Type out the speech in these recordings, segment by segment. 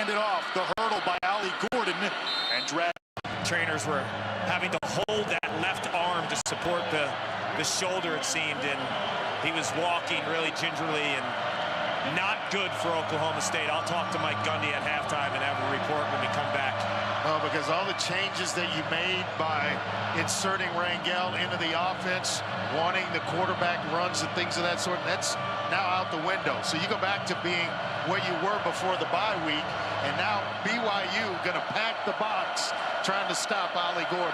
handed off. The hurdle by Ollie Gordon and drag. Trainers were having to hold that left arm to support the shoulder, it seemed, and he was walking really gingerly and not good for Oklahoma State. I'll talk to Mike Gundy at halftime and have a report when we come back. Oh, because all the changes that you made by inserting Rangel into the offense, wanting the quarterback runs and things of that sort, that's now out the window. So you go back to being what you were before the bye week, and now BYU going to pack the box trying to stop Ollie Gordon.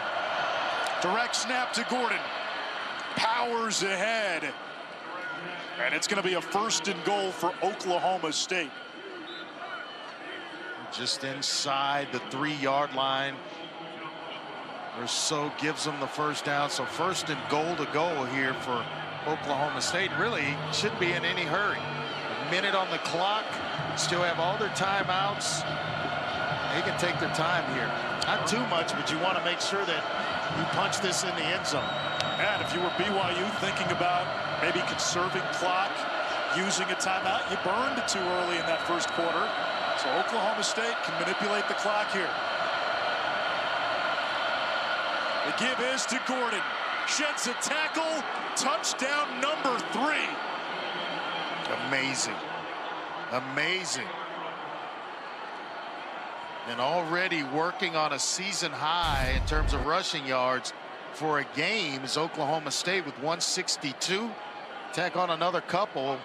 Direct snap to Gordon. Powers ahead. And it's going to be a 1st and goal for Oklahoma State. Just inside the 3-yard line or so, gives them the first down. So 1st and goal to go here for Oklahoma State. Really shouldn't be in any hurry. A minute on the clock. Still have all their timeouts. They can take their time here. Not too much, but you want to make sure that you punch this in the end zone. And if you were BYU thinking about maybe conserving clock, using a timeout, you burned it too early in that 1st quarter. So Oklahoma State can manipulate the clock here. The give is to Gordon. Sheds a tackle. Touchdown number 3. Amazing. Amazing. And already working on a season high in terms of rushing yards for a game is Oklahoma State with 162. Tack on another couple.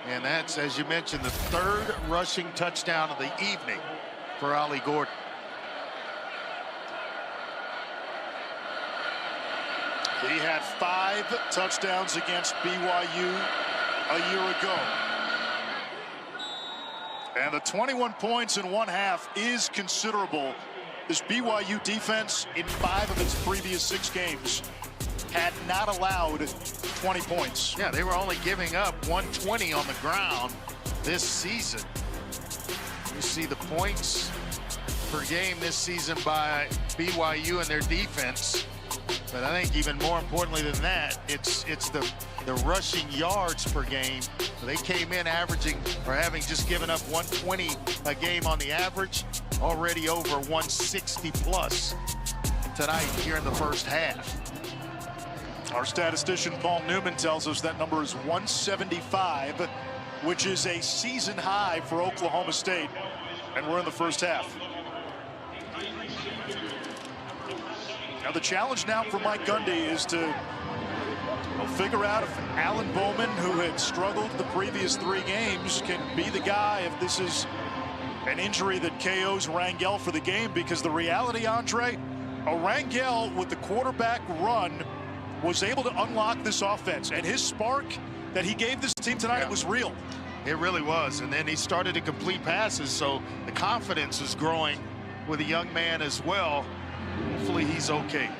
And that's, as you mentioned, the 3rd rushing touchdown of the evening for Ollie Gordon. He had 5 touchdowns against BYU a year ago. And the 21 points in 1 half is considerable. This BYU defense in 5 of its previous 6 games had not allowed 20 points. Yeah, they were only giving up 120 on the ground this season. You see the points per game this season by BYU and their defense. But I think even more importantly than that, it's the rushing yards per game. So they came in averaging or having just given up 120 a game on the average, already over 160 plus tonight here in the 1st half. Our statistician Paul Newman tells us that number is 175, which is a season high for Oklahoma State. And we're in the 1st half. Now the challenge now for Mike Gundy is to figure out if Alan Bowman, who had struggled the previous 3 games, can be the guy if this is an injury that KOs Rangel for the game. Because the reality, Andre, Rangel with the quarterback run was able to unlock this offense, and his spark that he gave this team tonight was real. It really was. And then he started to complete passes, so the confidence is growing with a young man as well. Hopefully he's okay.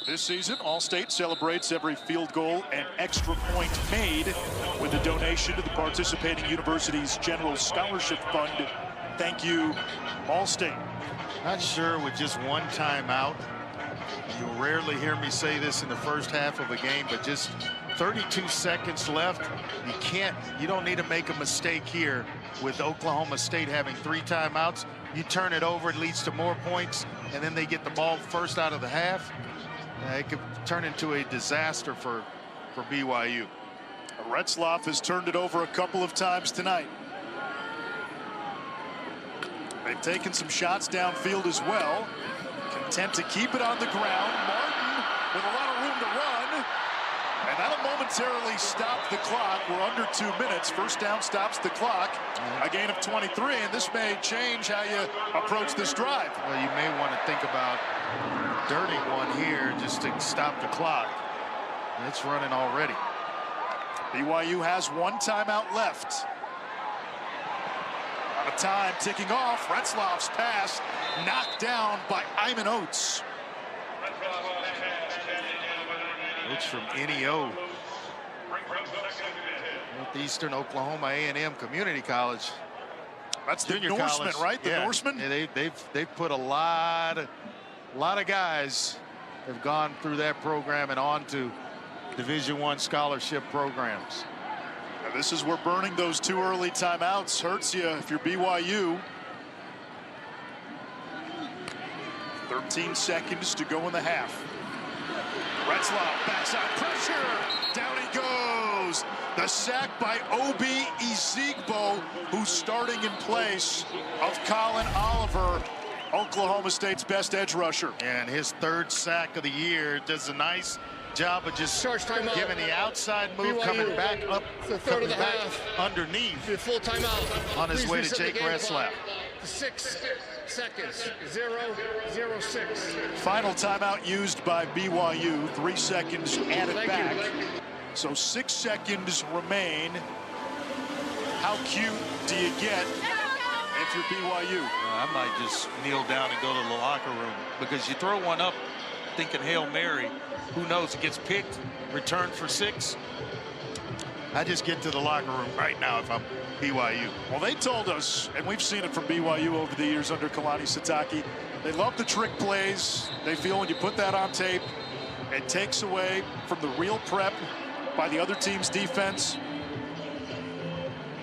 This season, All-State celebrates every field goal and extra point made with a donation to the participating university's General Scholarship Fund. Thank you, All-State. Not sure with just 1 timeout. You rarely hear me say this in the 1st half of a game, but just 32 seconds left. You don't need to make a mistake here with Oklahoma State having 3 timeouts. You turn it over, it leads to more points, and then they get the ball first out of the half. It could turn into a disaster for BYU. Retzloff has turned it over a couple of times tonight. They've taken some shots downfield as well. Content to keep it on the ground. Martin with a lot of room to run. And that'll momentarily stop the clock. We're under 2 minutes. 1st down stops the clock. A gain of 23, and this may change how you approach this drive. Well, you may want to think about dirty one here just to stop the clock. It's running already. BYU has 1 timeout left. Out of time ticking off. Retzloff's pass knocked down by Iman Oates. Oates from NEO. Northeastern Oklahoma A&M Community College. That's the Junior Norseman, college. right? The yeah. Norseman? Yeah, they've put a lot of guys have gone through that program and on to Division I scholarship programs. And this is where burning those 2 early timeouts hurts you if you're BYU. 13 seconds to go in the half. Retzlaff backside pressure. Down he goes. The sack by Obi Ezigbo, who's starting in place of Colin Oliver, Oklahoma State's best edge rusher. And his 3rd sack of the year. Does a nice job of just giving the outside move, coming back up, coming back underneath. Full timeout. On his way to Jake Retzlaff. 6 seconds. 0:06. Final timeout used by BYU. 3 seconds added back. So 6 seconds remain. How cute do you get if you're BYU? I might just kneel down and go to the locker room, because you throw one up thinking Hail Mary. Who knows? It gets picked, returned for 6. I just get to the locker room right now if I'm BYU. Well, they told us, and we've seen it from BYU over the years under Kalani Sitake, they love the trick plays. They feel when you put that on tape, it takes away from the real prep by the other team's defense.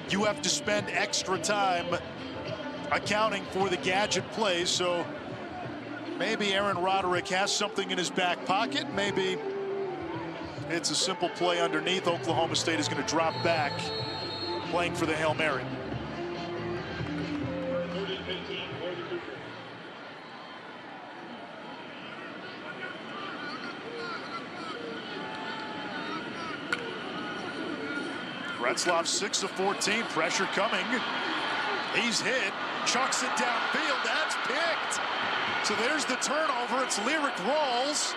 You have to spend extra time accounting for the gadget plays. So maybe Aaron Roderick has something in his back pocket. Maybe it's a simple play underneath. Oklahoma State is going to drop back, playing for the Hail Mary. Retzlaff 6 of 14, pressure coming. He's hit, chucks it downfield, that's picked. So there's the turnover, it's Lyric Rawls,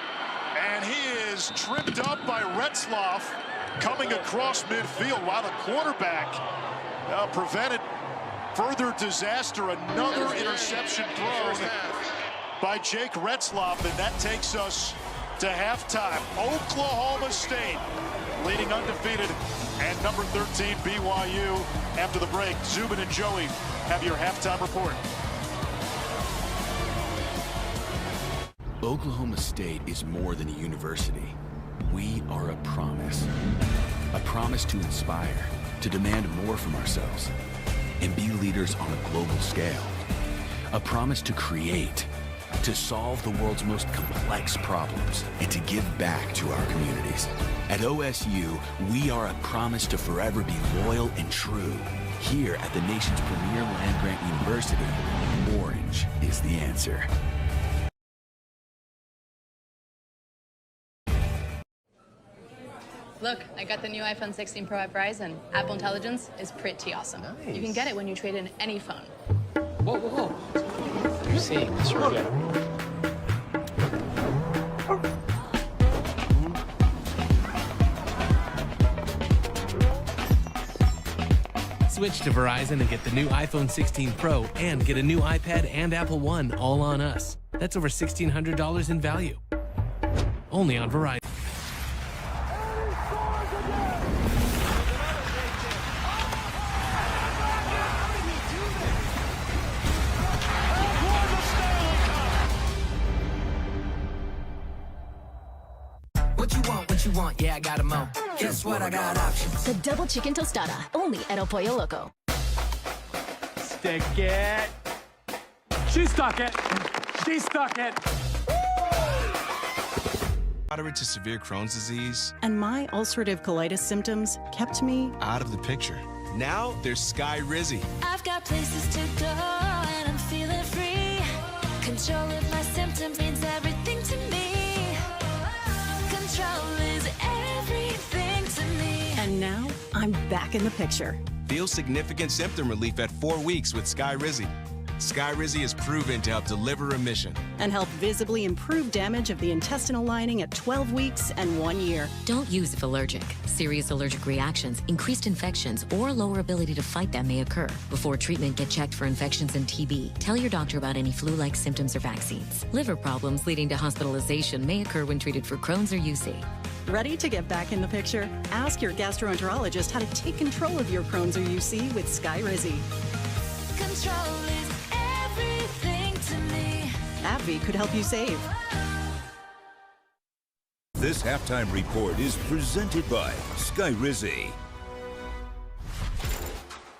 and he is tripped up by Retzlaff coming across midfield while the quarterback prevented further disaster. Another interception thrown by Jake Retzlaff, and that takes us to halftime. Oklahoma State leading undefeated, and number 13 BYU after the break. Zubin and Joey have your halftime report. Oklahoma State is more than a university. We are a promise. A promise to inspire, to demand more from ourselves, and be leaders on a global scale. A promise to create, to solve the world's most complex problems, and to give back to our communities. At OSU, we are a promise to forever be loyal and true. Here at the nation's premier land-grant university, orange is the answer. Look, I got the new iPhone 16 Pro at Verizon. Apple Intelligence is pretty awesome. Nice. You can get it when you trade in any phone. Whoa, whoa, whoa. You're seeing this right. Switch to Verizon and get the new iPhone 16 Pro and get a new iPad and Apple One all on us. That's over $1,600 in value. Only on Verizon. What you want, yeah, I got 'em all. Guess what, I got options. The double chicken tostada, only at El Pollo Loco. Stick it. She stuck it. She stuck it. Moderate to severe Crohn's disease. And my ulcerative colitis symptoms kept me out of the picture. Now there's Skyrizi. I've got places to go and I'm feeling free. Control of my symptoms means everything to me. Control is everything to me. And now I'm back in the picture. Feel significant symptom relief at 4 weeks with Skyrizi. Skyrizi is proven to help deliver remission and help visibly improve damage of the intestinal lining at 12 weeks and 1 year. Don't use if allergic. Serious allergic reactions, increased infections, or lower ability to fight them may occur. Before treatment, get checked for infections and TB. Tell your doctor about any flu-like symptoms or vaccines. Liver problems leading to hospitalization may occur when treated for Crohn's or UC. Ready to get back in the picture? Ask your gastroenterologist how to take control of your Crohn's or UC with Skyrizi. Control is everything to me. AbbVie could help you save. This halftime report is presented by Skyrizi.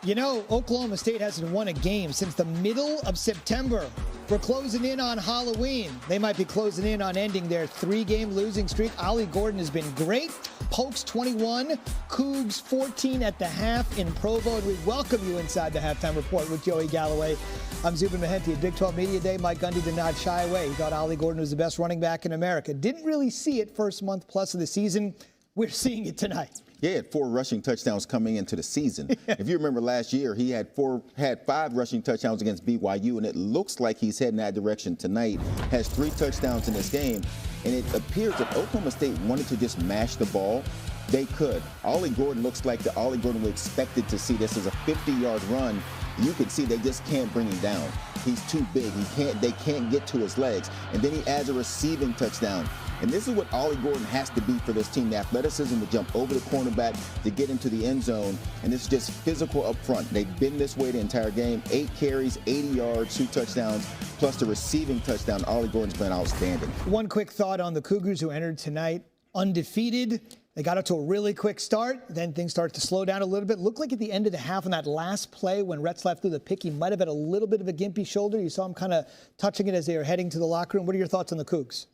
You know, Oklahoma State hasn't won a game since the middle of September. We're closing in on Halloween. They might be closing in on ending their 3-game losing streak. Ollie Gordon has been great. Pokes 21, Cougs 14 at the half in Provo. And we welcome you inside the Halftime Report with Joey Galloway. I'm Zubin Mehenti at Big 12 Media Day. Mike Gundy did not shy away. He thought Ollie Gordon was the best running back in America. Didn't really see it first month plus of the season. We're seeing it tonight. Yeah, he had 4 rushing touchdowns coming into the season. If you remember last year, he had 5 rushing touchdowns against BYU, and it looks like he's heading that direction tonight. Has 3 touchdowns in this game, and it appears that Oklahoma State wanted to just mash the ball. They could. Ollie Gordon looks like the Ollie Gordon we expected to see. This is a 50-yard run. You can see they just can't bring him down. He's too big. They can't get to his legs. And then he adds a receiving touchdown. And this is what Ollie Gordon has to be for this team. The athleticism to jump over the cornerback to get into the end zone. And it's just physical up front. They've been this way the entire game. 8 carries, 80 yards, 2 touchdowns, plus the receiving touchdown. Ollie Gordon's been outstanding. One quick thought on the Cougars who entered tonight undefeated. They got up to a really quick start. Then things started to slow down a little bit. Looked like at the end of the half on that last play when Retzlaff threw the pick, he might have had a little bit of a gimpy shoulder. You saw him kind of touching it as they were heading to the locker room. What are your thoughts on the Cougs?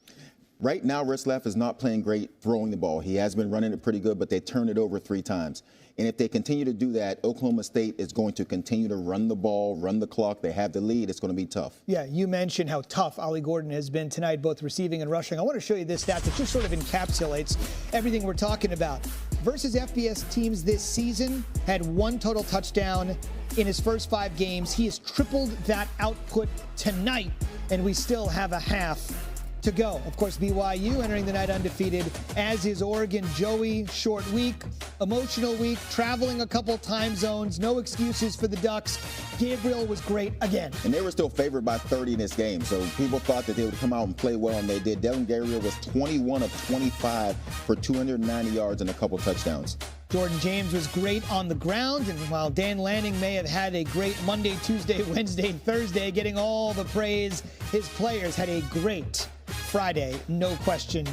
Right now, Retzlaff is not playing great throwing the ball. He has been running it pretty good, but they turned it over 3 times. And if they continue to do that, Oklahoma State is going to continue to run the ball, run the clock. They have the lead. It's going to be tough. Yeah, you mentioned how tough Ollie Gordon has been tonight, both receiving and rushing. I want to show you this stat that just sort of encapsulates everything we're talking about. Versus FBS teams this season, had 1 total touchdown in his first 5 games. He has tripled that output tonight, and we still have a half to go. Of course, BYU entering the night undefeated, as is Oregon. Joey, short week, emotional week, traveling a couple time zones, no excuses for the Ducks. Gabriel was great again. And they were still favored by 30 in this game, so people thought that they would come out and play well, and they did. Devin Gabriel was 21 of 25 for 290 yards and a couple touchdowns. Jordan James was great on the ground, and while Dan Lanning may have had a great Monday, Tuesday, Wednesday, Thursday, getting all the praise, his players had a great Friday, no question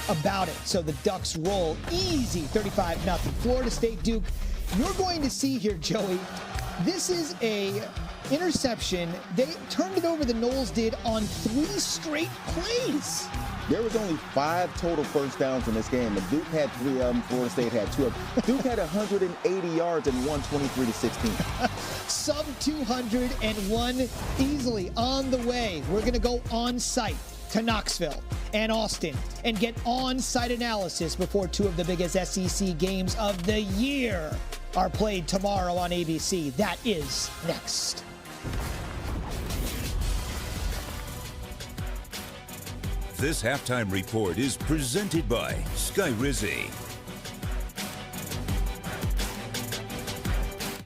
about it. So the Ducks roll easy, 35-0. Florida State Duke. You're going to see here, Joey, this is a interception. They turned it over, the Noles did, on 3 straight plays. There was only 5 total first downs in this game. And Duke had 3 of them. Florida State had 2 of them. Duke had 180 yards and won 23-16. Sub 201 easily on the way. We're going to go on site to Knoxville and Austin and get on-site analysis before 2 of the biggest SEC games of the year are played tomorrow on ABC. That is next. This halftime report is presented by Sky Rizzi.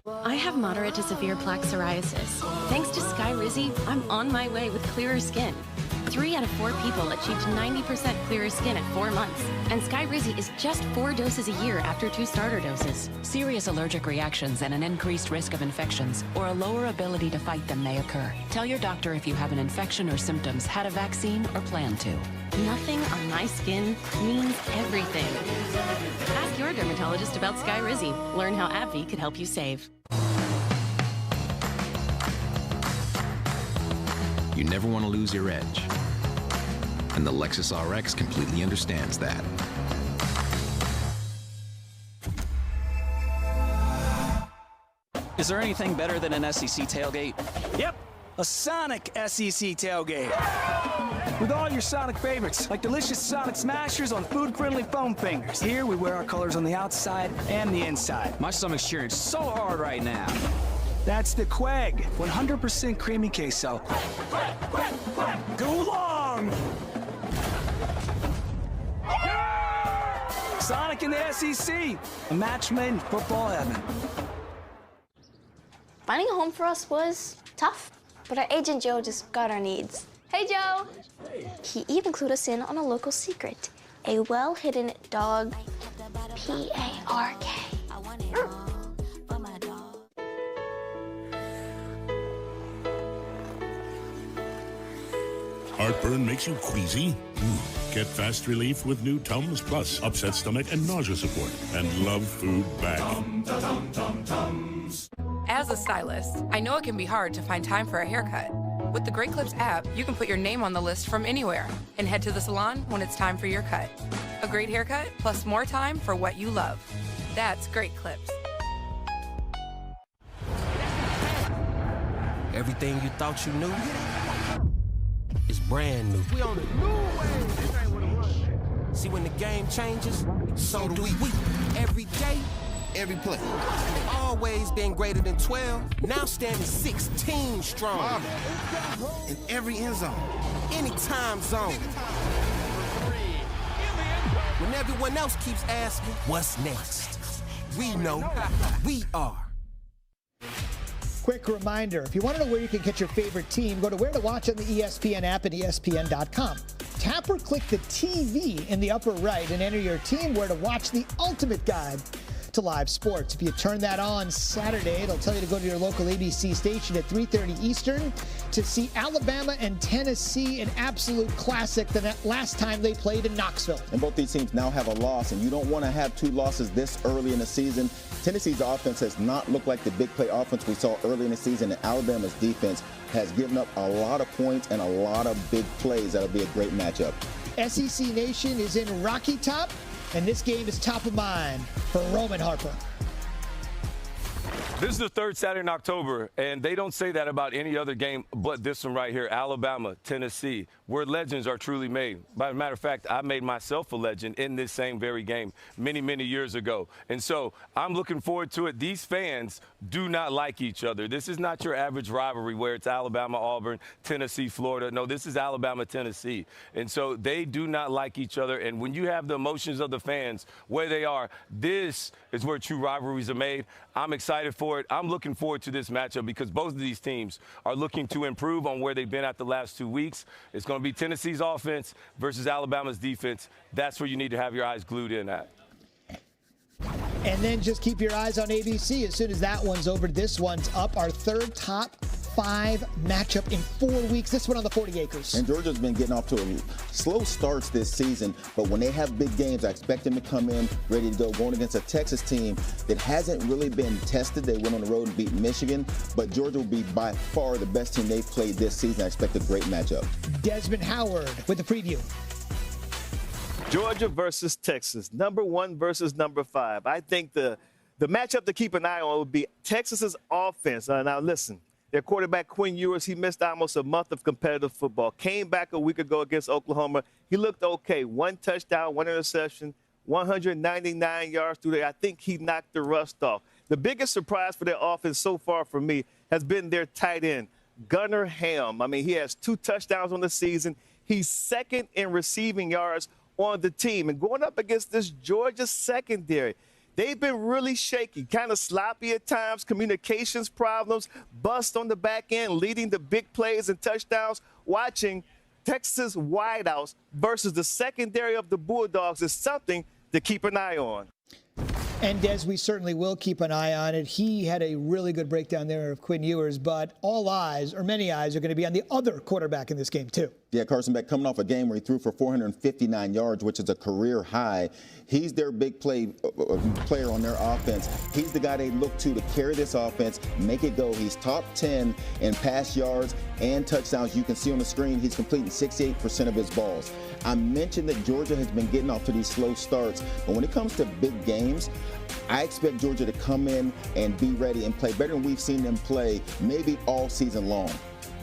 I have moderate to severe plaque psoriasis. Thanks to Sky Rizzi, I'm on my way with clearer skin. 3 out of 4 people achieved 90% clearer skin at 4 months. And Sky Rizzi is just 4 doses a year after 2 starter doses. Serious allergic reactions and an increased risk of infections or a lower ability to fight them may occur. Tell your doctor if you have an infection or symptoms, had a vaccine, or plan to. Nothing on my skin means everything. Ask your dermatologist about Sky Rizzi. Learn how AbbVie could help you save. You never want to lose your edge. And the Lexus RX completely understands that. Is there anything better than an SEC tailgate? Yep, a Sonic SEC tailgate. With all your Sonic favorites, like delicious Sonic Smashers on food-friendly foam fingers. Here, we wear our colors on the outside and the inside. My stomach's cheering so hard right now. That's the Quag, 100% creamy queso. Go long! Sonic in the SEC, a match made in football heaven. Finding a home for us was tough, but our agent Joe just got our needs. Hey, Joe! Hey. He even clued us in on a local secret, a well-hidden dog P-A-R-K. Heartburn makes you queasy? Get fast relief with new Tums Plus, upset stomach and nausea support, and love food back. Tums. As a stylist, I know it can be hard to find time for a haircut. With the Great Clips app, you can put your name on the list from anywhere and head to the salon when it's time for your cut. A great haircut plus more time for what you love. That's Great Clips. Everything you thought you knew is brand new. We on a new wave. See, when the game changes, so do we. Every day, every play. Always been greater than 12, now standing 16 strong. In every end zone, any time zone. When everyone else keeps asking, what's next? We know we are. Quick reminder, if you want to know where you can catch your favorite team, go to Where to Watch on the ESPN app at ESPN.com. Tap or click the TV in the upper right and enter your team Where to Watch, the ultimate guide to live sports. If you turn that on Saturday, it'll tell you to go to your local ABC station at 3:30 Eastern to see Alabama and Tennessee, an absolute classic the last time they played in Knoxville. And both these teams now have a loss, and you don't want to have two losses this early in the season. Tennessee's offense has not looked like the big play offense we saw early in the season, and Alabama's defense has given up a lot of points and a lot of big plays. That'll be a great matchup. SEC Nation is in Rocky Top, and this game is top of mind for Roman Harper. This is the third Saturday in October, and they don't say that about any other game but this one right here, Alabama, Tennessee, where legends are truly made. By a matter of fact, I made myself a legend in this same very game many, many years ago. And so I'm looking forward to it. These fans do not like each other. This is not your average rivalry where it's Alabama, Auburn, Tennessee, Florida. No, this is Alabama, Tennessee. And so they do not like each other. And when you have the emotions of the fans where they are, this is where true rivalries are made. I'm excited for it. I'm looking forward to this matchup because both of these teams are looking to improve on where they've been at the last 2 weeks. It's going to be Tennessee's offense versus Alabama's defense. That's where you need to have your eyes glued in at. And then just keep your eyes on ABC. As soon as that one's over, this one's up. Our third top 5 matchup in 4 weeks. This one on the 40 acres. And Georgia's been getting off to a slow starts this season, but when they have big games, I expect them to come in ready to go. Going against a Texas team that hasn't really been tested. They went on the road and beat Michigan, but Georgia will be by far the best team they've played this season. I expect a great matchup. Desmond Howard with the preview. Georgia versus Texas, number 1 versus number 5. I think the matchup to keep an eye on would be Texas's offense. Now, listen, their quarterback, Quinn Ewers, he missed almost a month of competitive football. Came back a week ago against Oklahoma. He looked okay. 1 touchdown, 1 interception, 199 yards through there. I think he knocked the rust off. The biggest surprise for their offense so far for me has been their tight end, Gunnar Ham. I mean, he has 2 touchdowns on the season. He's second in receiving yards on the team. And going up against this Georgia secondary, they've been really shaky, kind of sloppy at times, communications problems, bust on the back end, leading to big plays and touchdowns. Watching Texas wideouts versus the secondary of the Bulldogs is something to keep an eye on. And Des, we certainly will keep an eye on it. He had a really good breakdown there of Quinn Ewers, but all eyes, or many eyes, are going to be on the other quarterback in this game, too. Yeah, Carson Beck coming off a game where he threw for 459 yards, which is a career high. He's their big player on their offense. He's the guy they look to carry this offense, make it go. He's top 10 in pass yards and touchdowns. You can see on the screen he's completing 68% of his balls. I mentioned that Georgia has been getting off to these slow starts, but when it comes to big games, I expect Georgia to come in and be ready and play better than we've seen them play maybe all season long.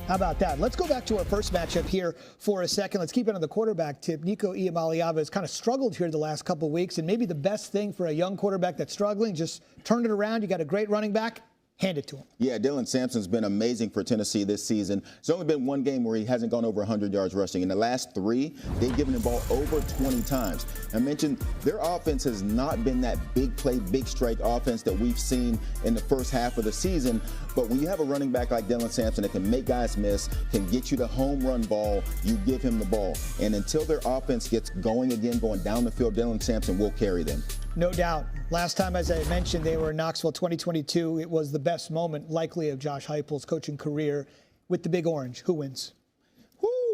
How about that? Let's go back to our first matchup here for a second. Let's keep it on the quarterback tip. Nico Iamaleava has kind of struggled here the last couple of weeks, and maybe the best thing for a young quarterback that's struggling, just turn it around. You got a great running back. Hand it to him. Yeah, Dylan Sampson's been amazing for Tennessee this season. There's only been one game where he hasn't gone over 100 yards rushing. In the last 3, they've given the ball over 20 times. I mentioned their offense has not been that big play, big strike offense that we've seen in the first half of the season. But when you have a running back like Dylan Sampson that can make guys miss, can get you the home run ball, you give him the ball. And until their offense gets going again, going down the field, Dylan Sampson will carry them. No doubt. Last time, as I mentioned, they were in Knoxville 2022. It was the best moment, likely, of Josh Heupel's coaching career with the Big Orange. Who wins?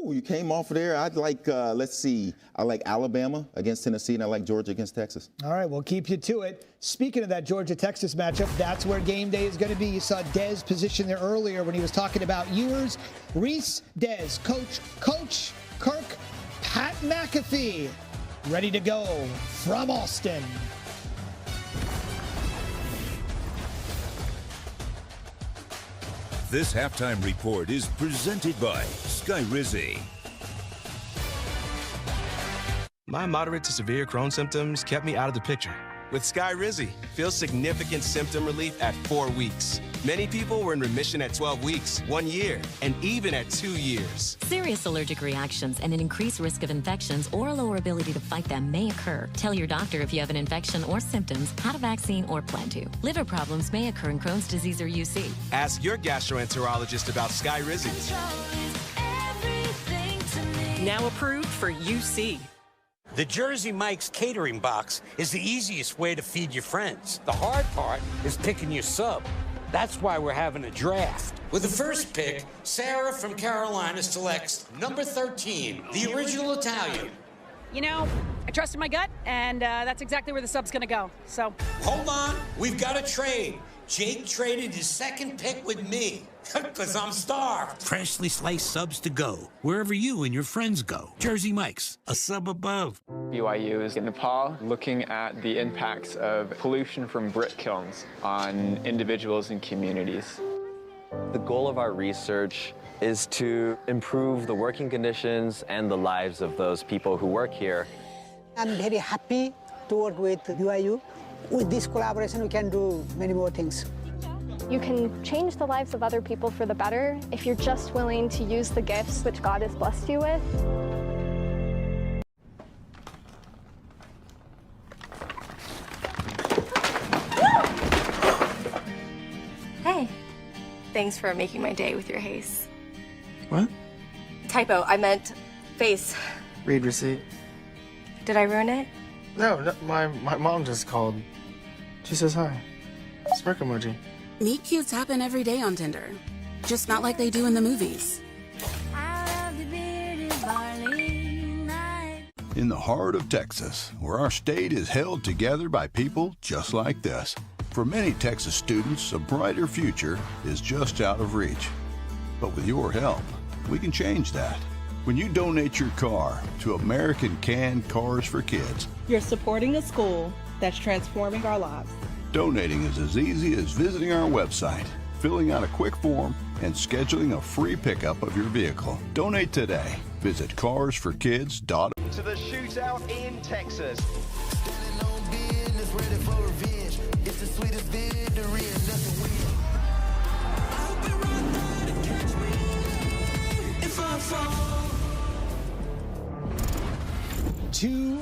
Ooh, you came off of there. I'd like, let's see, I like Alabama against Tennessee, and I like Georgia against Texas. All right, we'll keep you to it. Speaking of that Georgia-Texas matchup, that's where game day is going to be. You saw Dez position there earlier when he was talking about Ewers. Reese, Dez, Coach Kirk, Pat McAfee, ready to go from Austin. This halftime report is presented by Sky Rizzi. My moderate to severe Crohn's symptoms kept me out of the picture. With Sky Rizzi, feel significant symptom relief at 4 weeks. Many people were in remission at 12 weeks, 1 year, and even at 2 years. Serious allergic reactions and an increased risk of infections or a lower ability to fight them may occur. Tell your doctor if you have an infection or symptoms, had a vaccine, or plan to. Liver problems may occur in Crohn's disease or UC. Ask your gastroenterologist about Sky Rizzi. Now approved for UC. The Jersey Mike's catering box is the easiest way to feed your friends. The hard part is picking your sub. That's why we're having a draft. With the first pick, Sarah from Carolina selects number 13, the original Italian. You know, I trusted my gut, and that's exactly where the sub's gonna go, so. Hold on, we've got a trade. Jake traded his second pick with me, because I'm starved. Freshly sliced subs to go, wherever you and your friends go. Jersey Mike's, a sub above. BYU is in Nepal looking at the impacts of pollution from brick kilns on individuals and communities. The goal of our research is to improve the working conditions and the lives of those people who work here. I'm very happy to work with BYU. With this collaboration, we can do many more things. You can change the lives of other people for the better if you're just willing to use the gifts which God has blessed you with. Hey, thanks for making my day with your haze. What? Typo, I meant face. Read receipt. Did I ruin it? No, my mom just called. She says hi. Smirk emoji. Meet cutes happen every day on Tinder, just not like they do in the movies. In the heart of Texas, where our state is held together by people just like this. For many Texas students, a brighter future is just out of reach. But with your help, we can change that. When you donate your car to American Canned Cars for Kids, you're supporting a school that's transforming our lives. Donating is as easy as visiting our website, filling out a quick form, and scheduling a free pickup of your vehicle. Donate today. Visit carsforkids.org. To the shootout in Texas. It's the sweetest victory and nothing will. Two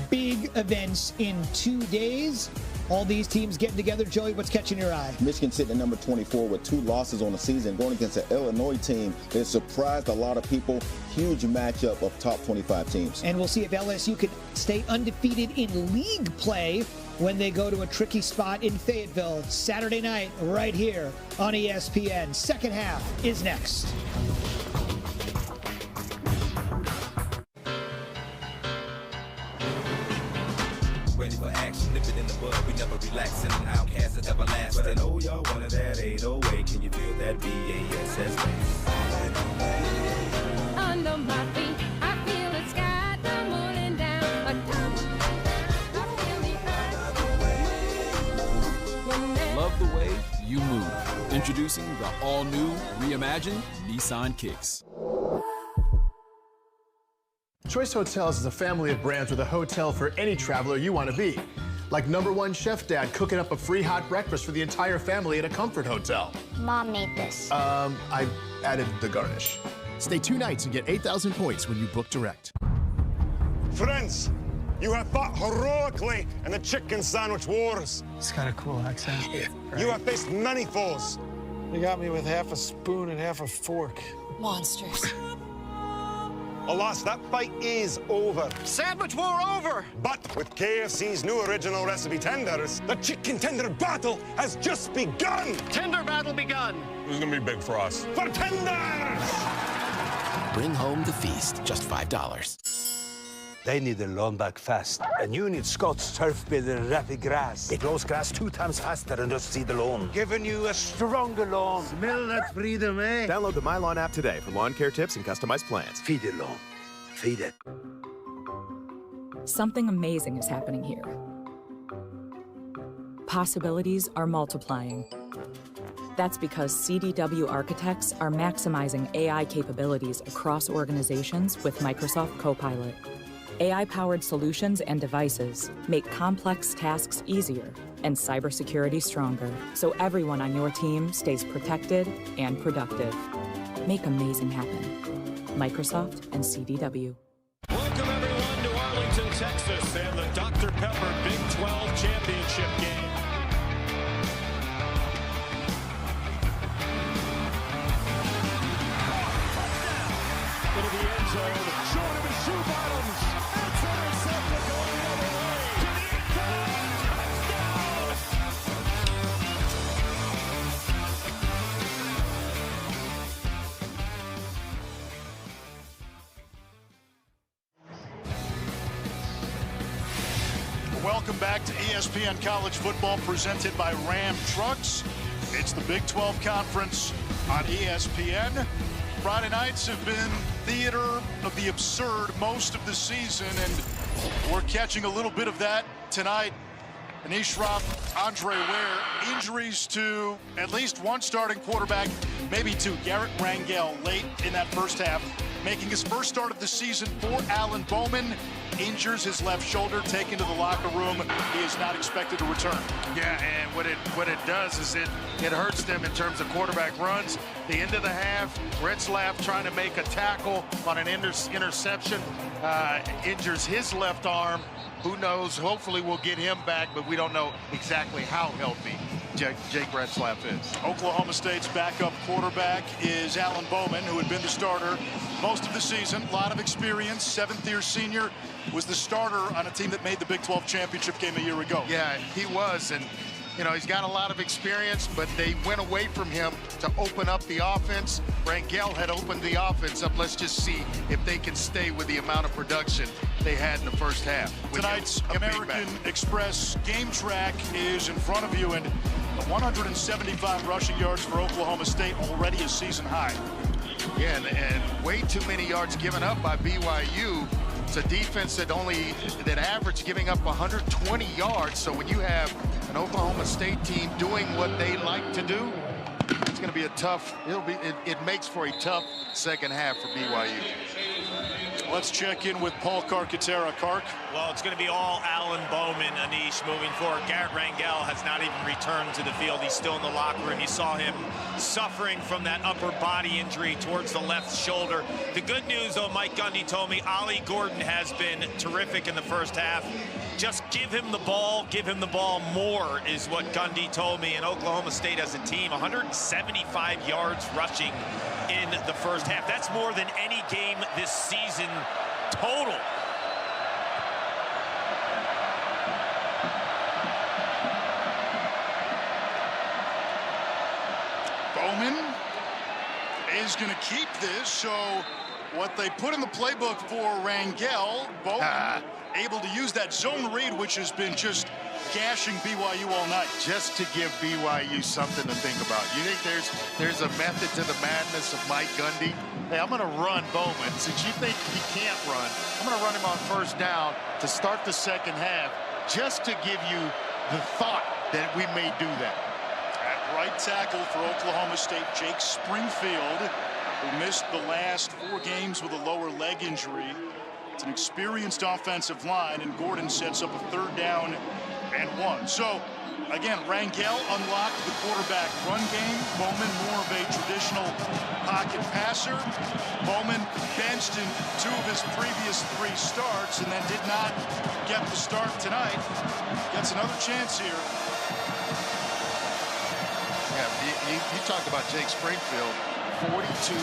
big events in 2 days. All these teams getting together. Joey, what's catching your eye? Michigan sitting at number 24 with 2 losses on the season, going against an Illinois team that surprised a lot of people. Huge matchup of top 25 teams. And we'll see if LSU can stay undefeated in league play when they go to a tricky spot in Fayetteville Saturday night right here on ESPN. Second half is next. Ready for action, nip it in the bud, we never relax, and an outcast is everlasting. But I know y'all wanted that 808, can you feel that BASS bass? Under my feet, I feel the sky tumbling down, Love the way you move. Introducing the all-new, reimagined Nissan Kicks. Choice Hotels is a family of brands with a hotel for any traveler you want to be. Like #1 Chef Dad cooking up a free hot breakfast for the entire family at a comfort hotel. Mom made this. I added the garnish. Stay 2 nights and get 8,000 points when you book direct. Friends, you have fought heroically in the chicken sandwich wars. It's got a cool accent. You have faced many foes. They got me with half a spoon and half a fork. Monsters. Alas, that fight is over. Sandwich war over! But with KFC's new original recipe tenders, the chicken tender battle has just begun. Tender battle begun. This is gonna be big for us. For tenders! Bring home the feast, just $5. They need their lawn back fast. And you need Scott's Turf Builder Rapid Grass. It grows grass 2 times faster than just seed the lawn. Giving you a stronger lawn. Smell that freedom, eh? Download the My Lawn app today for lawn care tips and customized plans. Feed your lawn. Feed it. Something amazing is happening here. Possibilities are multiplying. That's because CDW architects are maximizing AI capabilities across organizations with Microsoft Copilot. AI-powered solutions and devices make complex tasks easier and cybersecurity stronger, so everyone on your team stays protected and productive. Make amazing happen. Microsoft and CDW. Welcome everyone to Arlington, Texas, and the Dr. Pepper Big 12 Championship game. Into the end zone, short of his shoe bottoms. It's intercepted going the other way. To the end zone, touchdown! Welcome back to ESPN College Football presented by Ram Trucks. It's the Big 12 Conference on ESPN. Friday nights have been theater of the absurd most of the season, and we're catching a little bit of that tonight. Anish Shroff, Andre Ware, injuries to at least one starting quarterback, maybe two. Garrett Rangel late in that first half, making his first start of the season for Alan Bowman. Injures his left shoulder, taken to the locker room. He is not expected to return. Yeah, and what it does is it hurts them in terms of quarterback runs. The end of the half, Retzlaff trying to make a tackle on an interception, injures his left arm. Who knows? Hopefully we'll get him back, but we don't know exactly how healthy Jake Retzlaff is. Oklahoma State's backup quarterback is Alan Bowman, who had been the starter most of the season. A lot of experience, seventh-year senior, was the starter on a team that made the Big 12 championship game a year ago. Yeah, he was, and you know, he's got a lot of experience, but they went away from him to open up the offense. Rangel had opened the offense up. Let's just see if they can stay with the amount of production they had in the first half. Tonight's American Express game track is in front of you, and 175 rushing yards for Oklahoma State, already a season high. Yeah, and way too many yards given up by BYU. It's a defense that averaged giving up 120 yards. So when you have an Oklahoma State team doing what they like to do, it's going to be a tough. It makes for a tough second half for BYU. Let's check in with Paul Carcaterra. Carc. Well, it's going to be all Alan Bowman, Anish, moving forward. Garrett Rangel has not even returned to the field. He's still in the locker room. You saw him suffering from that upper body injury towards the left shoulder. The good news, though, Mike Gundy told me, Ollie Gordon has been terrific in the first half. Just give him the ball more is what Gundy told me. And Oklahoma State as a team, 175 yards rushing in the first half. That's more than any game this season total. Bowman is going to keep this, so what they put in the playbook for Rangel, Bowman able to use that zone read, which has been just gashing BYU all night. Just to give BYU something to think about. You think there's a method to the madness of Mike Gundy? Hey, I'm going to run Bowman. Since you think he can't run, I'm going to run him on first down to start the second half, just to give you the thought that we may do that. At right tackle for Oklahoma State, Jake Springfield, who missed the last 4 games with a lower leg injury. It's an experienced offensive line, and Gordon sets up a 3rd down and 1. So, again, Rangel unlocked the quarterback run game. Bowman more of a traditional pocket passer. Bowman benched in 2 of his previous 3 starts and then did not get the start tonight. Gets another chance here. Yeah, you talked about Jake Springfield, 42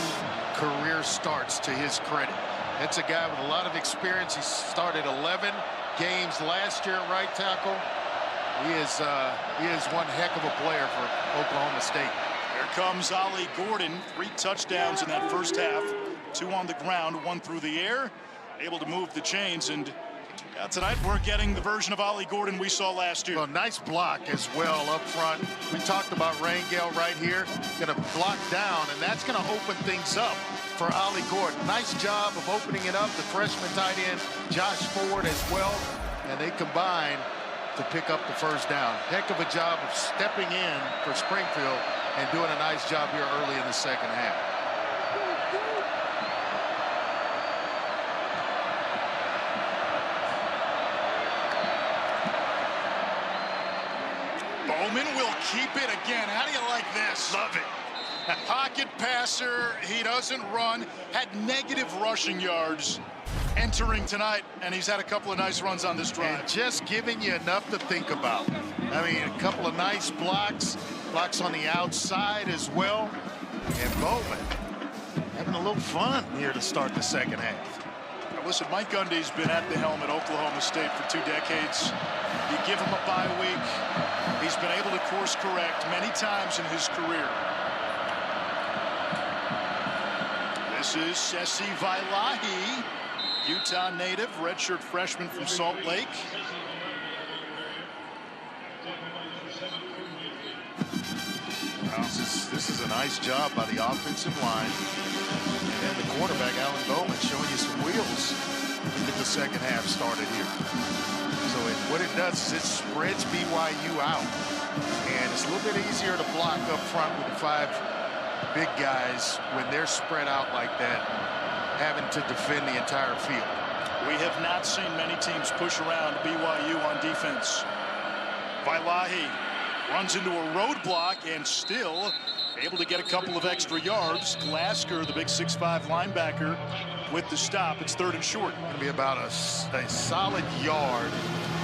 career starts to his credit. That's a guy with a lot of experience. He started 11 games last year at right tackle. He is one heck of a player for Oklahoma State. Here comes Ollie Gordon, 3 touchdowns in that first half. 2 on the ground, 1 through the air, able to move the chains. And tonight we're getting the version of Ollie Gordon we saw last year. Well, nice block as well up front. We talked about Rangel right here. Going to block down, and that's going to open things up for Ollie Gordon. Nice job of opening it up. The freshman tight end, Josh Ford, as well. And they combine to pick up the first down. Heck of a job of stepping in for Springfield and doing a nice job here early in the second half. Bowman will keep it again. How do you like this? Love it. Pocket passer. He doesn't run. Had negative rushing yards entering tonight, and he's had a couple of nice runs on this drive. And just giving you enough to think about. I mean, a couple of nice blocks on the outside as well. And Bowman having a little fun here to start the second half. Now listen, Mike Gundy's been at the helm at Oklahoma State for 2 decades. You give him a bye week. He's been able to course correct many times in his career. This is Sesi Vailahi, Utah native, redshirt freshman from Salt Lake. Well, this is a nice job by the offensive line. And then the quarterback, Alan Bowman, showing you some wheels to get the second half started here. So what it does is it spreads BYU out. And it's a little bit easier to block up front with the 5 big guys when they're spread out like that, having to defend the entire field. We have not seen many teams push around BYU on defense. Vailahi runs into a roadblock and still able to get a couple of extra yards. Glasgow, the big 6'5" linebacker, with the stop. It's 3rd and short. Going to be about a solid yard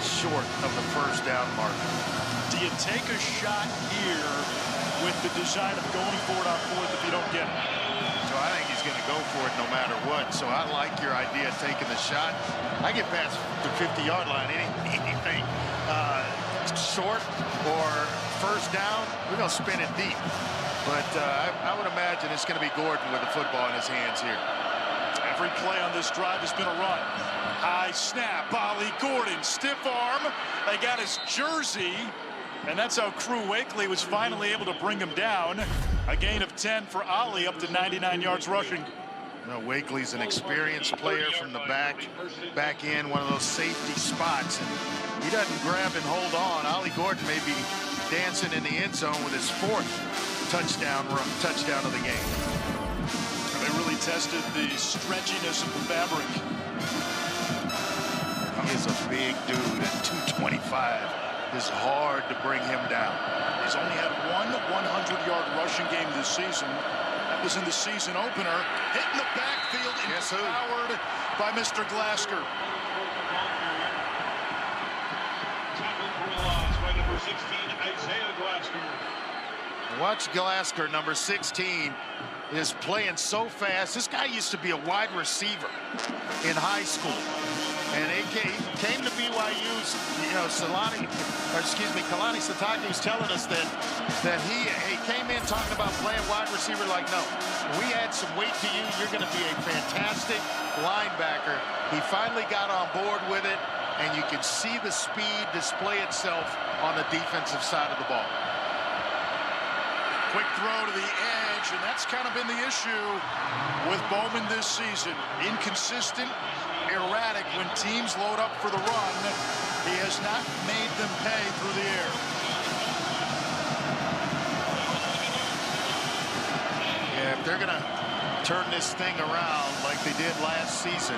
short of the first down marker. Do you take a shot here with the design of going for it on 4th if you don't get it? So I think he's going to go for it no matter what. So I like your idea of taking the shot. I get past the 50-yard line. Anything short or first down, we're going to spin it deep. But I would imagine it's going to be Gordon with the football in his hands here. Every play on this drive has been a run. High snap, Ollie Gordon, stiff arm. They got his jersey, and that's how Crew Wakely was finally able to bring him down. A gain of 10 for Ollie, up to 99 yards rushing. Well, Wakely's an experienced player from the back end, one of those safety spots. And he doesn't grab and hold on. Ollie Gordon may be dancing in the end zone with his 4th touchdown of the game. They really tested the stretchiness of the fabric. He is a big dude at 225. It's hard to bring him down. He's only had 1 100-yard rushing game this season. That was in the season opener. Hitting the backfield and powered by Mr. Glasgow. Watch Glasgow, number 16, is playing so fast. This guy used to be a wide receiver in high school. And he came to BYU's, Kalani Sitake was telling us that he came in talking about playing wide receiver like, no, we add some weight to you, you're going to be a fantastic linebacker. He finally got on board with it, and you can see the speed display itself on the defensive side of the ball. Quick throw to the edge, and that's kind of been the issue with Bowman this season. Inconsistent, erratic. When teams load up for the run, he has not made them pay through the air. Yeah, if they're going to turn this thing around like they did last season,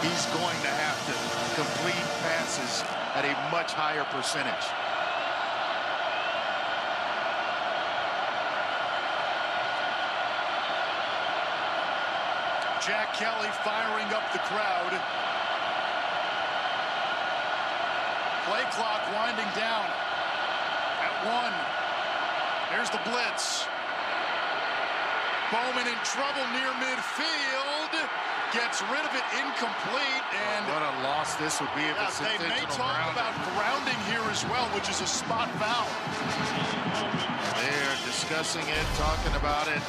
he's going to have to complete passes at a much higher percentage. Jack Kelly firing up the crowd. Play clock winding down at 1. There's the blitz. Bowman in trouble near midfield. Gets rid of it, incomplete. And what a loss this would be if it's they may talk about grounding here as well, which is a spot foul. They're discussing it, talking about it.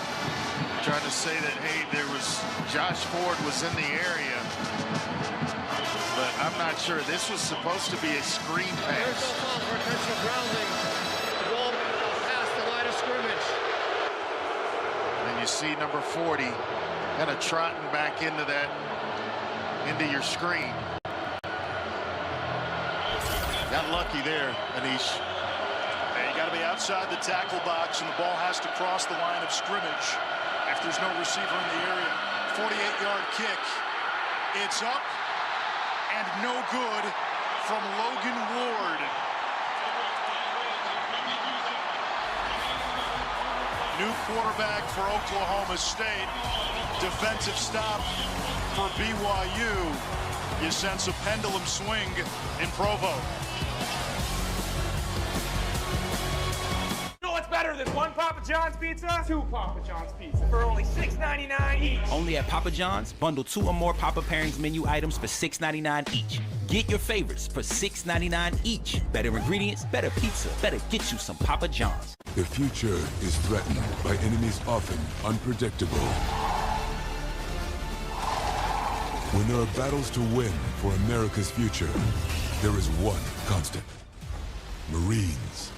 Trying to say that, hey, Josh Ford was in the area, but I'm not sure. This was supposed to be a screen pass. There's no call for intentional grounding. The ball past the line of scrimmage. And you see number 40 kind of trotting back into your screen. Got lucky there, Anish. And you got to be outside the tackle box, and the ball has to cross the line of scrimmage if there's no receiver in the area. 48-yard kick. It's up and no good from Logan Ward. New quarterback for Oklahoma State. Defensive stop for BYU. You sense a pendulum swing in Provo. You know what's better than one Papa John's pizza? Two Papa John's pizza for only $6.99 each. Only at Papa John's, bundle 2 or more Papa Pairings menu items for $6.99 each. Get your favorites for $6.99 each. Better ingredients, better pizza, better get you some Papa John's. The future is threatened by enemies often unpredictable. When there are battles to win for America's future, there is one constant: Marines.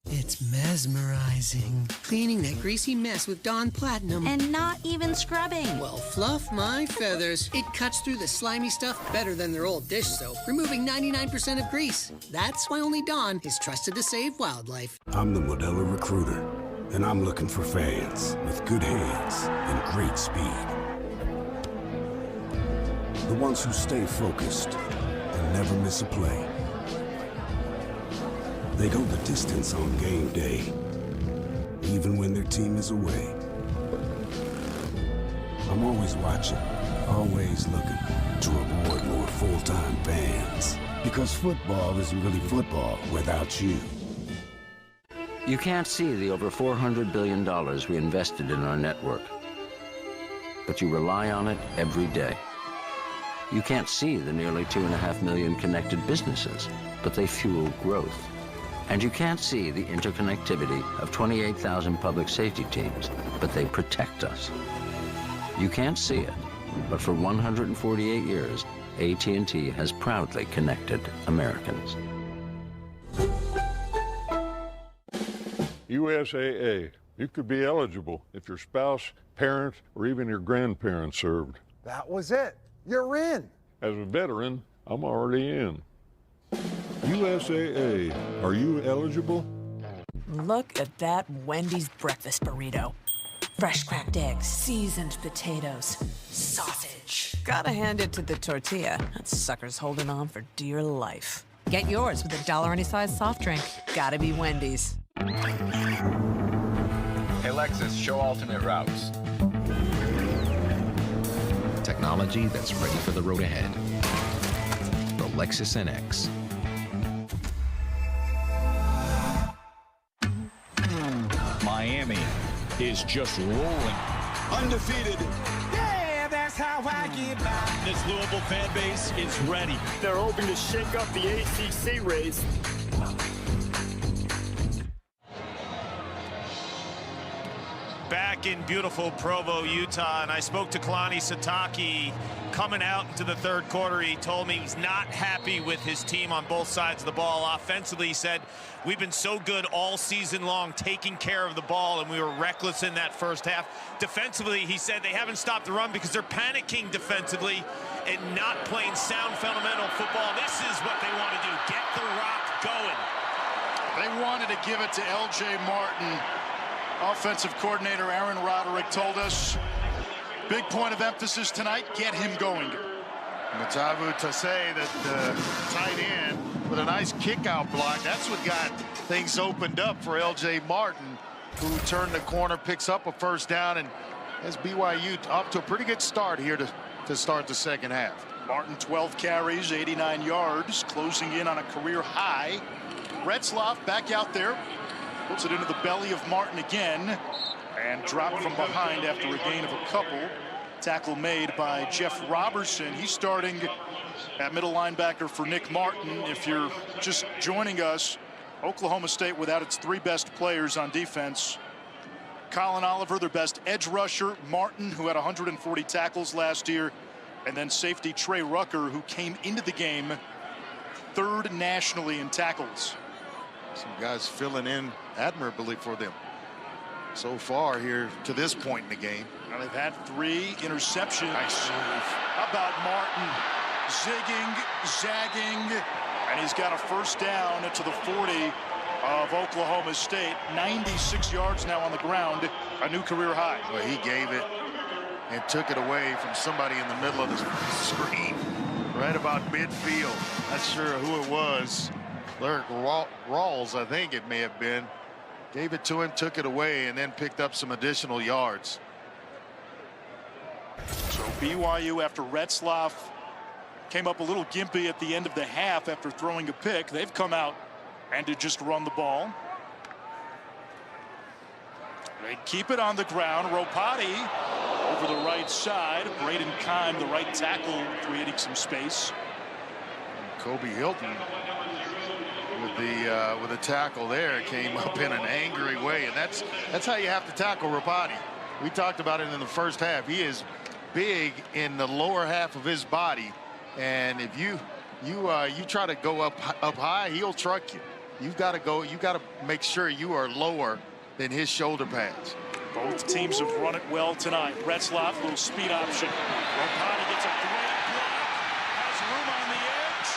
It's mesmerizing. Cleaning that greasy mess with Dawn Platinum. And not even scrubbing. Well, fluff my feathers. It cuts through the slimy stuff better than their old dish soap, removing 99% of grease. That's why only Dawn is trusted to save wildlife. I'm the Modelo Recruiter, and I'm looking for fans with good hands and great speed. The ones who stay focused and never miss a play. They go the distance on game day, even when their team is away. I'm always watching, always looking to reward more full-time fans. Because football isn't really football without you. You can't see the over $400 billion we invested in our network, but you rely on it every day. You can't see the nearly 2.5 million connected businesses, but they fuel growth. And you can't see the interconnectivity of 28,000 public safety teams, but they protect us. You can't see it, but for 148 years, AT&T has proudly connected Americans. USAA. You could be eligible if your spouse, parent, or even your grandparents served. That was it. You're in. As a veteran, I'm already in. USAA, are you eligible? Look at that Wendy's breakfast burrito. Fresh cracked eggs, seasoned potatoes, sausage. Gotta hand it to the tortilla. That sucker's holding on for dear life. Get yours with $1 any size soft drink. Gotta be Wendy's. Hey Lexus, show alternate routes. Technology that's ready for the road ahead. The Lexus NX. Miami is just rolling. Undefeated. Yeah, that's how I get by. This Louisville fan base is ready. They're hoping to shake up the ACC race. Back in beautiful Provo, Utah, and I spoke to Kalani Sitake coming out into the third quarter. He told me he's not happy with his team on both sides of the ball. Offensively, he said, we've been so good all season long taking care of the ball, and we were reckless in that first half. Defensively, he said they haven't stopped the run because they're panicking defensively and not playing sound fundamental football. This is what they want to do, get the rock going. They wanted to give it to L.J. Martin. Offensive coordinator Aaron Roderick told us, big point of emphasis tonight, get him going. Matavu Tasei, that tight end, with a nice kick-out block. That's what got things opened up for L.J. Martin, who turned the corner, picks up a first down, and has BYU off to a pretty good start here to start the second half. Martin, 12 carries, 89 yards, closing in on a career high. Retzlaff back out there. Puts it into the belly of Martin again and dropped from behind after a gain of a couple. Tackle made by Jeff Robertson. He's starting at middle linebacker for Nick Martin. If you're just joining us, Oklahoma State without its 3 best players on defense Colin Oliver, their best edge rusher. Martin, who had 140 tackles last year. And then safety Trey Rucker, who came into the game third nationally in tackles. Some guys filling in admirably for them so far here to this point in the game. Now they've had 3 interceptions. Nice. How about Martin zigging, zagging, and he's got a first down to the 40 of Oklahoma State. 96 yards now on the ground, a new career high. Well, he gave it and took it away from somebody in the middle of the screen, right about midfield. Not sure who it was. Lyric Rawls, I think it may have been. Gave it to him, took it away, and then picked up some additional yards. So BYU, after Retzlaff came up a little gimpy at the end of the half after throwing a pick, they've come out and to just run the ball. They keep it on the ground. Ropati over the right side. Braden Keim, the right tackle, creating some space. And Kobe Hilton with the tackle there came up in an angry way, and that's how you have to tackle Ropati. We talked about it in the first half. He is big in the lower half of his body, and if you try to go up high, he'll truck you. You've got to make sure you are lower than his shoulder pads. Both teams have run it well tonight. Retzlaff, little speed option. Ropati gets a great block, has room on the edge,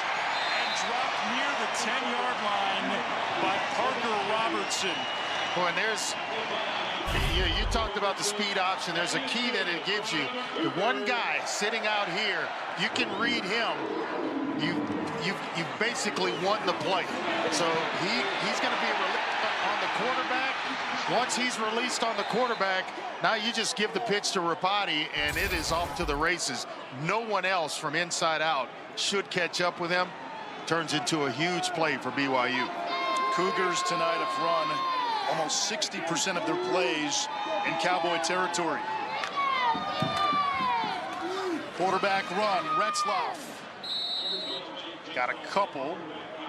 and dropped near the 10-yard line by Parker Robertson. Boy, and there's, you talked about the speed option. There's a key that it gives you. The one guy sitting out here, you can read him. You basically want the play. So he's going to be released on the quarterback. Once he's released on the quarterback, now you just give the pitch to Ropati, and it is off to the races. No one else from inside out should catch up with him. Turns into a huge play for BYU. Cougars tonight have run almost 60% of their plays in Cowboy territory. Quarterback run, Retzlaff. Got a couple.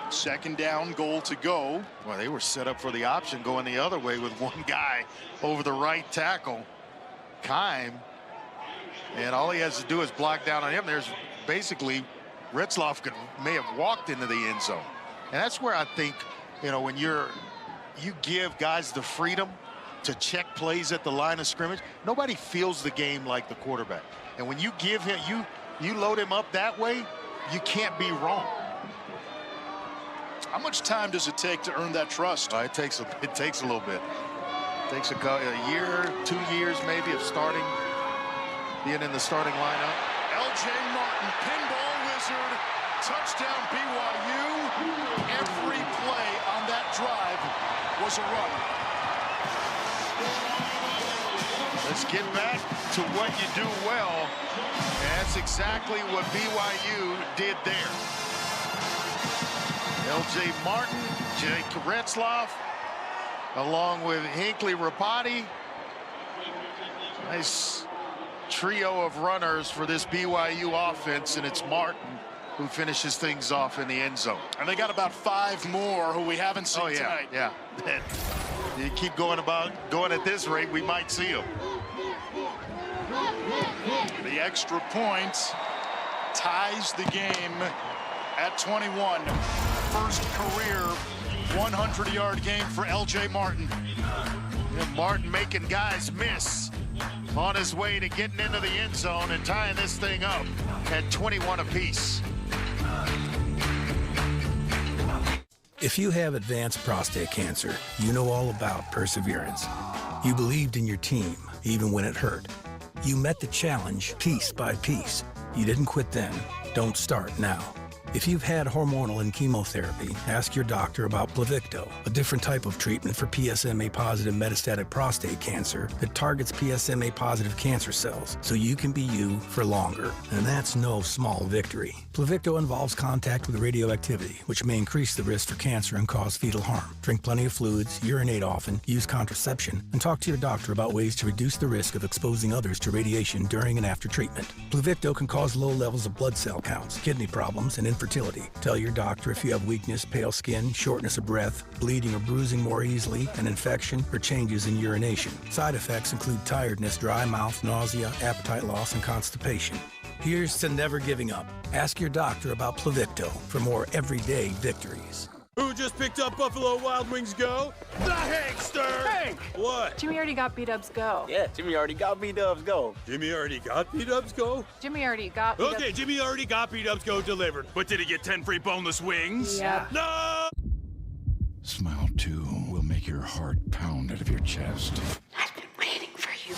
Second down, goal to go. Well, they were set up for the option going the other way with one guy over the right tackle, Keim, and all he has to do is block down on him. There's basically Retzlaff may have walked into the end zone, and that's where I think, you know, when you give guys the freedom to check plays at the line of scrimmage, nobody feels the game like the quarterback. And when you give him, you load him up that way, you can't be wrong. How much time does it take to earn that trust? It takes a little bit. It takes a year, 2 years maybe of being in the starting lineup. L.J. Martin, pinball wizard, touchdown BYU. Every play on that drive was a run. Let's get back to what you do well. And that's exactly what BYU did there. L.J. Martin, Jake Retzlaff, along with Hinckley Ropati. Nice trio of runners for this BYU offense, and it's Martin who finishes things off in the end zone. And they got about 5 more who we haven't seen tonight. Yeah. You keep going at this rate, we might see them. The extra point ties the game at 21. First career 100-yard game for L.J. Martin. And Martin making guys miss on his way to getting into the end zone and tying this thing up at 21 apiece. If you have advanced prostate cancer, you know all about perseverance. You believed in your team, even when it hurt. You met the challenge piece by piece. You didn't quit then. Don't start now. If you've had hormonal and chemotherapy, ask your doctor about Pluvicto, a different type of treatment for PSMA-positive metastatic prostate cancer that targets PSMA-positive cancer cells so you can be you for longer. And that's no small victory. Pluvicto involves contact with radioactivity, which may increase the risk for cancer and cause fetal harm. Drink plenty of fluids, urinate often, use contraception, and talk to your doctor about ways to reduce the risk of exposing others to radiation during and after treatment. Pluvicto can cause low levels of blood cell counts, kidney problems, and infertility. Tell your doctor if you have weakness, pale skin, shortness of breath, bleeding or bruising more easily, an infection, or changes in urination. Side effects include tiredness, dry mouth, nausea, appetite loss, and constipation. Here's to never giving up. Ask your doctor about Pluvicto for more everyday victories. Who just picked up Buffalo Wild Wings Go? The Hankster! Hank! What? Jimmy already got B-Dubs Go. Yeah, Jimmy already got B-Dubs Go. Jimmy already got B-Dubs Go? Jimmy already got B-Dubs. Okay, Jimmy already got B-Dubs Go delivered. But did he get 10 free boneless wings? Yeah. No! Smile 2 will make your heart pound out of your chest. I've been waiting for you.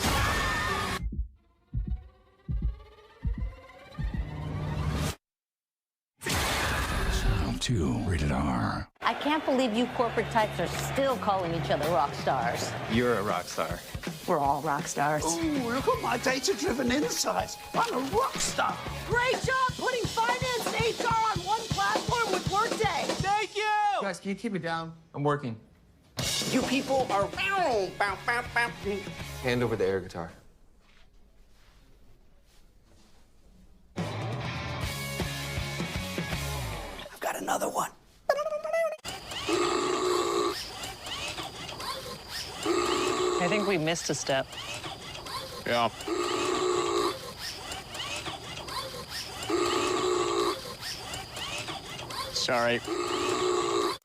Smile 2, rated R. I can't believe you corporate types are still calling each other rock stars. You're a rock star. We're all rock stars. Ooh, look at my data-driven insights. I'm a rock star. Great job putting finance and HR on one platform with Workday. Thank you! Guys, can you keep it down? I'm working. You people are... Hand over the air guitar. I've got another one. I think we missed a step. Yeah. Sorry.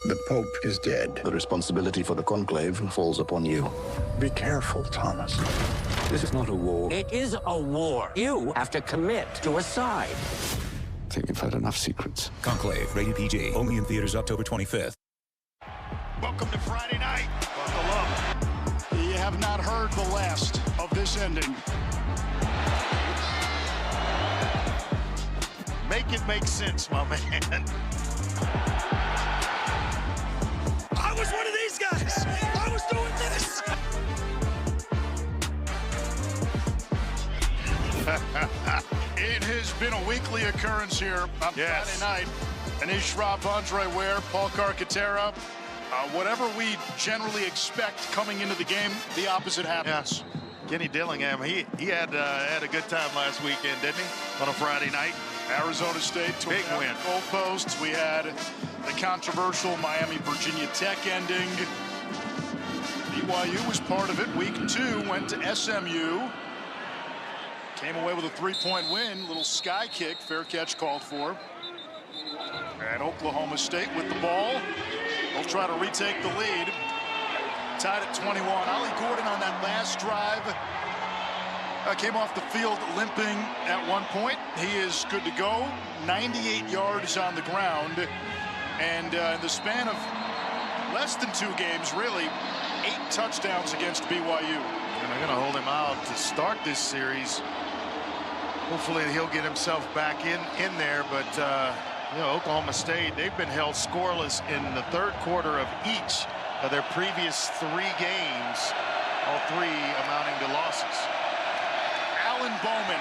The Pope is dead. The responsibility for the conclave falls upon you. Be careful, Thomas. This is not a war. It is a war. You have to commit to a side. I think you've had enough secrets. Conclave, rated PG, only in theaters October 25th. Welcome to Friday night. Buckle up. You have not heard the last of this ending. Make it make sense, my man. I was one of these guys! I was doing this! It has been a weekly occurrence here on Friday night. Anish Rob, Andre Ware, Paul Carcaterra. Whatever we generally expect coming into the game, the opposite happens. Yes. Kenny Dillingham, he had a good time last weekend, didn't he? On a Friday night. Arizona State took big win. Goalposts. We had the controversial Miami-Virginia Tech ending. BYU was part of it. Week 2 went to SMU. Came away with a 3-point win. Little sky kick, fair catch called for. And Oklahoma State with the ball. They'll try to retake the lead. Tied at 21. Ollie Gordon on that last drive. Came off the field limping at one point. He is good to go. 98 yards on the ground. And in the span of less than 2 games, really, 8 touchdowns against BYU. And they're going to hold him out to start this series. Hopefully he'll get himself back in there. But, you know, Oklahoma State, they've been held scoreless in the third quarter of each of their previous 3 games, all 3 amounting to losses. Alan Bowman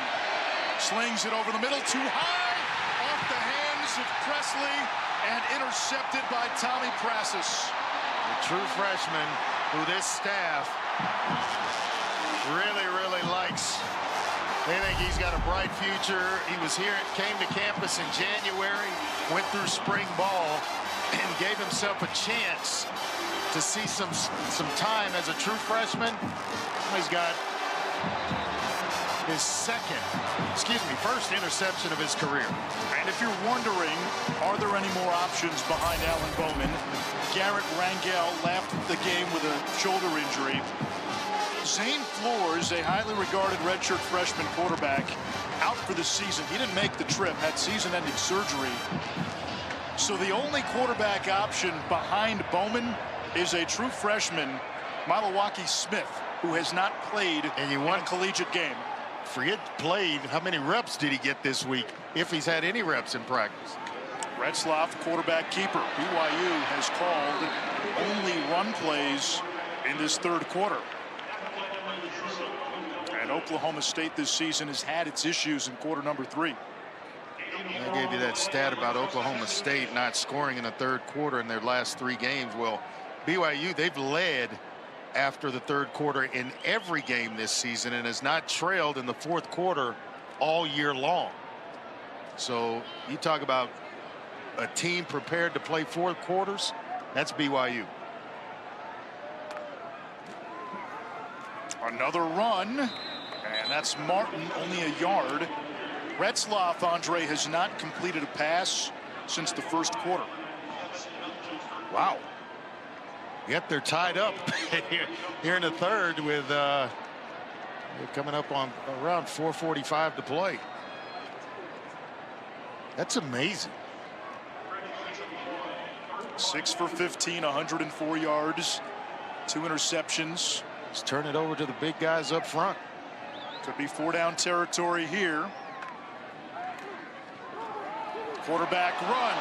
slings it over the middle, too high, off the hands of Presley, and intercepted by Tommy Prasis. The true freshman who this staff really likes. They think he's got a bright future. He was here, came to campus in January, went through spring ball, and gave himself a chance to see some time as a true freshman. He's got his first interception of his career. And if you're wondering, are there any more options behind Alan Bowman? Garrett Rangel left the game with a shoulder injury. Zane Flores, a highly regarded redshirt freshman quarterback, out for the season. He didn't make the trip, had season-ending surgery. So the only quarterback option behind Bowman is a true freshman, Malawaki Smith, who has not played in a collegiate game. Forget played. How many reps did he get this week, if he's had any reps in practice? Retzlaff, quarterback keeper. BYU has called only run plays in this third quarter. And Oklahoma State this season has had its issues in quarter number 3. I gave you that stat about Oklahoma State not scoring in the third quarter in their last 3 games. Well, BYU, they've led after the third quarter in every game this season and has not trailed in the fourth quarter all year long. So you talk about a team prepared to play 4 quarters. That's BYU. Another run, and that's Martin, only a yard. Retzlaff, Andre, has not completed a pass since the first quarter. Wow. Yet they're tied up here in the third with they're coming up on around 4:45 to play. That's amazing. 6 for 15, 104 yards, 2 interceptions. Let's turn it over to the big guys up front. Could be 4-down territory here. Quarterback run.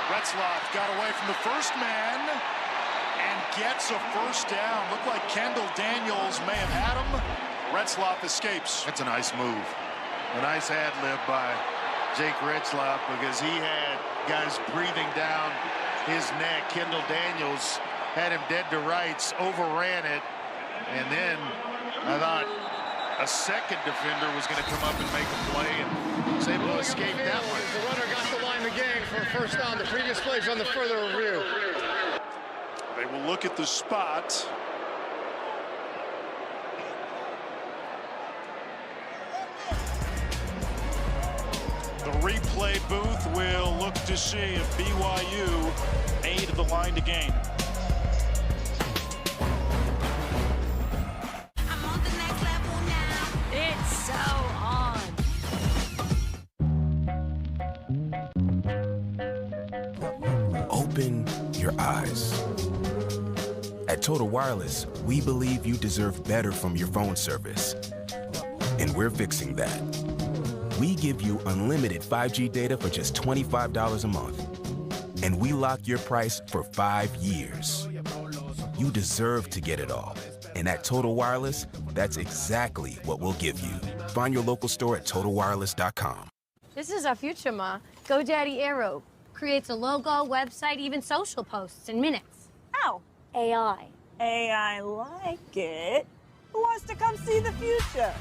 Retzlaff got away from the first man and gets a first down. Looked like Kendall Daniels may have had him. Retzlaff escapes. That's a nice move. A nice ad lib by Jake Retzlaff, because he had guys breathing down his neck. Kendall Daniels had him dead to rights, overran it, and then I thought a second defender was going to come up and make a play, and was able to escape that one. The runner got the line again for a first down. The previous plays on the further review. They will look at the spot. The replay booth will look to see if BYU aided the line to gain. It's so on. Open your eyes. At Total Wireless, we believe you deserve better from your phone service. And we're fixing that. We give you unlimited 5G data for just $25 a month. And we lock your price for 5 years. You deserve to get it all. And at Total Wireless, that's exactly what we'll give you. Find your local store at TotalWireless.com. This is our future, Ma. GoDaddy Aero creates a logo, website, even social posts in minutes. How? AI. AI like it. Who wants to come see the future?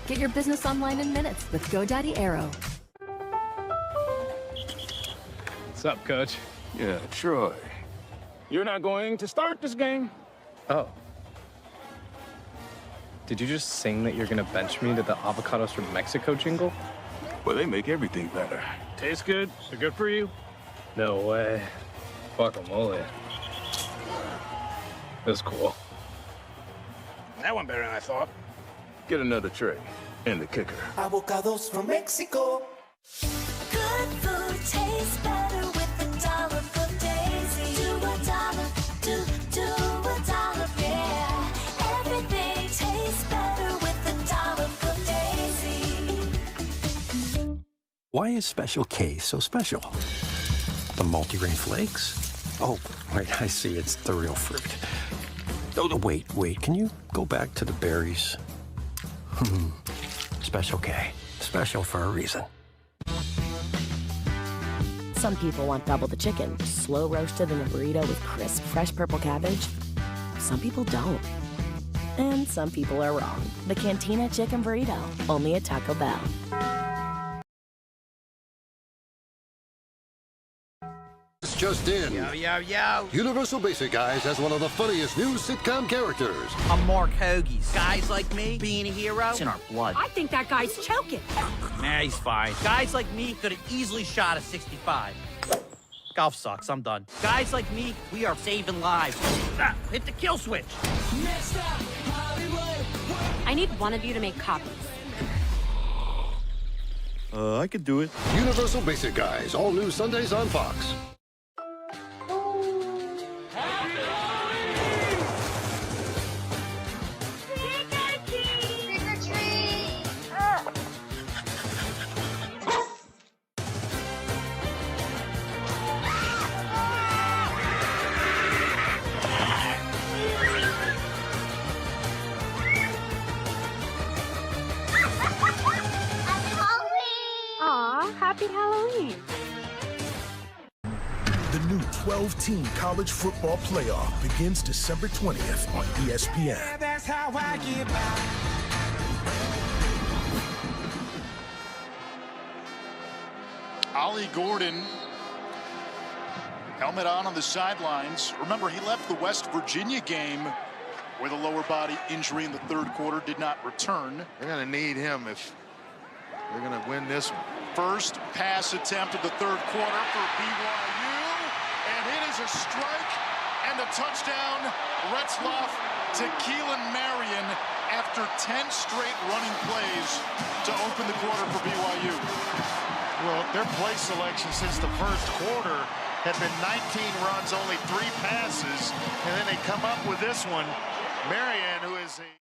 Get your business online in minutes with GoDaddy Aero. What's up, Coach? Yeah, Troy. You're not going to start this game? Oh. Did you just sing that you're gonna bench me to the Avocados from Mexico jingle? Well, they make everything better. Tastes good? They're good for you? No way. Guacamole. That's cool. That went better than I thought. Get another tray. And the kicker. Avocados from Mexico. Good food tastes better with $1 for Daisy. Do $1, yeah. Everything tastes better with $1 for Daisy. Why is Special K so special? The multi-grain flakes? Oh, wait, I see. It's the real fruit. Oh, wait. Can you go back to the berries? Special K. Special for a reason. Some people want double the chicken, slow roasted in a burrito with crisp, fresh purple cabbage. Some people don't. And some people are wrong. The Cantina Chicken Burrito, only at Taco Bell. Just in. Yo. Universal Basic Guys has one of the funniest new sitcom characters. I'm Mark Hoagies. Guys like me, being a hero, it's in our blood. I think that guy's choking. Nah, he's fine. Guys like me could have easily shot a 65. Golf sucks. I'm done. Guys like me, we are saving lives. Hit the kill switch. I need one of you to make copies. I could do it. Universal Basic Guys, all new Sundays on Fox. Aw, happy Halloween. 12-team college football playoff begins December 20th on ESPN. Yeah, that's how I get by. Ollie Gordon, helmet on the sidelines. Remember, he left the West Virginia game with a lower body injury in the third quarter, did not return. They're going to need him if they're going to win this one. First pass attempt of the third quarter for BYU, and it is a strike and a touchdown. Retzloff to Keelan Marion after 10 straight running plays to open the quarter for BYU. Well, their play selection since the first quarter had been 19 runs, only 3 passes, and then they come up with this one. Marion, who is a